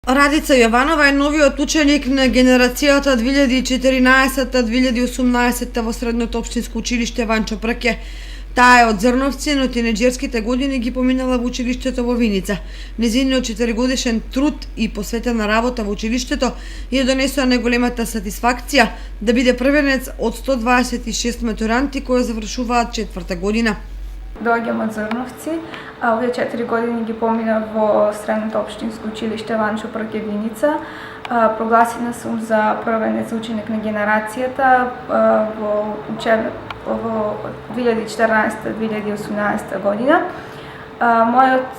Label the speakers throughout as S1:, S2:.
S1: Радица Јованова е новиот ученик на генерацијата 2014-2018 во Средното општинско училиште Ванчо Прке. Таа е од Зрновци, но тинеџерските години ги поминала во училиштето во Виница. Незиниот 4-годишен труд и посветена работа во училиштето ја донесоа неголемата сатисфакција да биде првенец од 126 матуранти кои завршуваат 4-та година.
S2: Доаѓам од Зрновци, а овие 4 години ги помина во Средното општинско училиште Ванчо Прке Виница. Прогласена сум за првенец ученик на генерацијата во 2014-2018 година. Мојот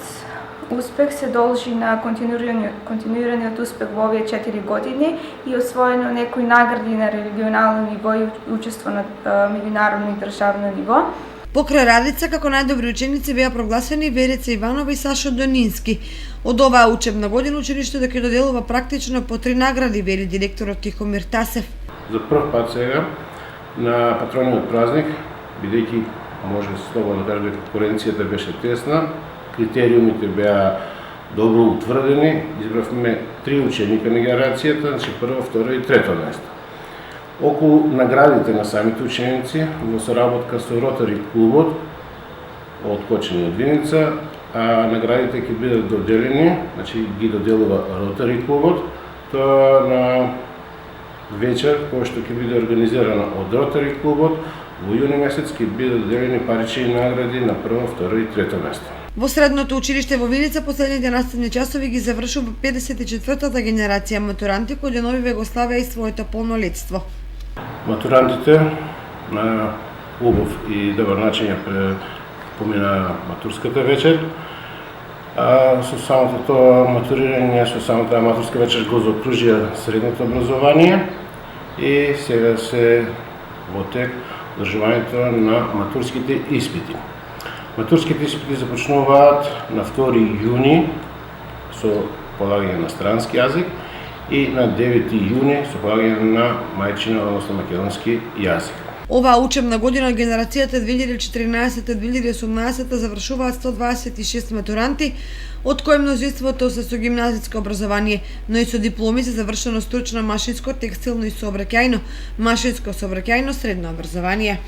S2: успех се должи на континуираниот успех во овие 4 години и освоено некои награди на регионално ниво и учество на меѓународно и државно ниво.
S1: Покрај Радица, како најдобри ученици беа прогласени Верица Иванова и Сашо Донински. Од оваа учебна година училиштето ќе доделува практично по 3 награди, вели директорот Тихомир Тасев.
S3: За прв пат сега на патрониот празник, бидејќи може слободно да кажем конкуренцијата беше тесна, критериумите беа добро утврдени, избравме 3 ученика на генерацијата, значи прво, второ и трето место. Околу наградите на самите ученици во соработка со Ротари клубот од Кочани од Виница, а наградите ќе бидат доделени, значи ги доделува Ротари клубот, тоа на вечер која што ќе биде организирана од Ротари клубот, во јуни месец ќе бидат доделени парични награди на прво, второ и трето место.
S1: Во Средното училиште во Виница последните наставни часови ги завршува 54-та генерација матуранти кои деновиве го славеа и своето полнолетство.
S3: Матурантите на убав и добар начин ја помина матурската вечер. Со самото тоа матурирање, со самата матурска вечер го заокружија средното образование и сега се во тек одржувањето на матурските испити. Матурските испити започнуваат на 2 јуни со полагање на странски јазик и на 9 јуни со полагање на мајчина, односно македонски јазик.
S1: Оваа учебна година од генерацијата 2014-2018 завршуваат 126 матуранти, од кои мнозинството се со гимназијско образование, но и со дипломи за завршено стручно машинско, текстилно и сообраќајно, машинско сообраќајно средно образование.